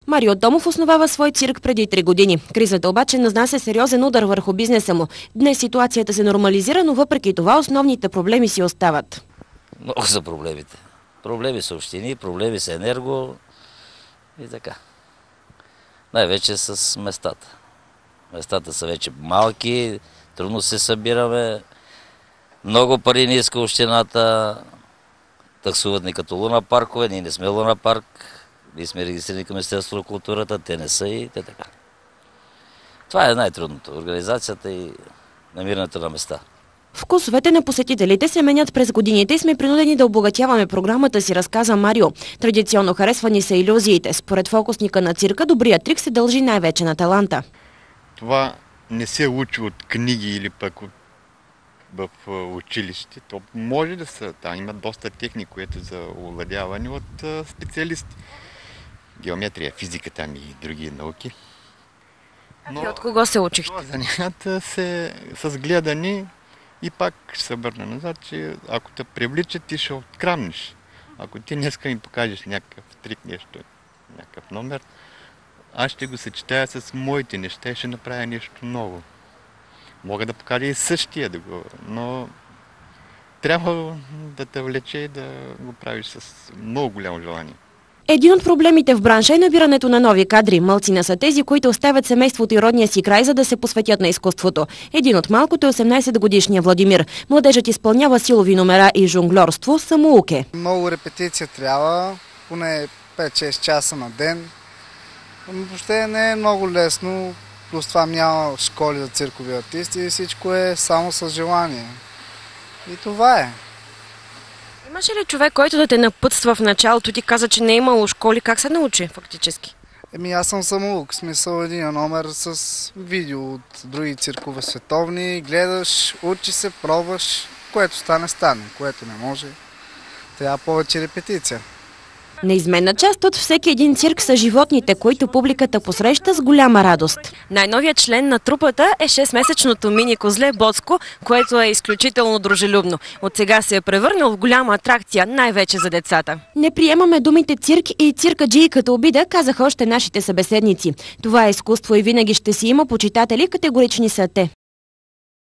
Марио Томов основава свой цирк преди 3 години. Кризата обаче нанася сериозен удар върху бизнеса му. Днес ситуацията се нормализира, но въпреки това основните проблеми си остават. Много са проблемите. Проблеми с общини, проблеми с енерго и така. Най-вече с местата. Местата са вече малки, трудно се събираме. Много пари не иска общината. Таксуват ни като луна паркове. Ние не сме луна парк. Ние сме регистрирани към Министерството на културата. Те не са и те така. Това е най-трудното. Организацията и намирането на места. Вкусовете на посетителите се менят през годините и сме принудени да обогатяваме програмата си, разказа Марио. Традиционно харесвани са илюзиите. Според фокусника на цирка, добрият трик се дължи най-вече на таланта. Това не се учи от книги или пък в училище. То може да са, там има доста техники, което за овладяване от специалисти. Геометрия, физика там и други науки. Но от кого се учихте? Занятията се с гледани и пак ще се върна назад, че ако те привличат, ти ще открамнеш. Ако ти днеска ми покажеш някакъв трик, нещо, някакъв номер, аз ще го съчетая с моите неща и ще направя нещо ново. Мога да покажа и същия, но трябва да те влече и да го правиш с много голямо желание. Един от проблемите в бранша е набирането на нови кадри. Малцина са тези, които оставят семейството и родния си край, за да се посветят на изкуството. Един от малкото е 18-годишния Владимир. Младежът изпълнява силови номера и жонглерство самоук е. Много репетиция трябва, поне 5-6 часа на ден. Въобще не е много лесно, плюс това няма школи за циркови артисти и всичко е само с желание. И това е. Имаше ли човек, който да те напътства в началото? Ти каза, че не е имало школи. Как се научи фактически? Аз съм самоук. В смисъл един номер с видео от други циркове световни. Гледаш, учи се, пробваш. Което стане, което не може. Трябва повече репетиция. Неизменна част от всеки един цирк са животните, които публиката посреща с голяма радост. Най-новият член на трупата е 6-месечното мини козле Боцко, което е изключително дружелюбно. От сега се е превърнал в голяма атракция, най-вече за децата. Не приемаме думите цирк и циркаджии като обида, казаха още нашите събеседници. Това е изкуство и винаги ще си има почитатели, категорични са те.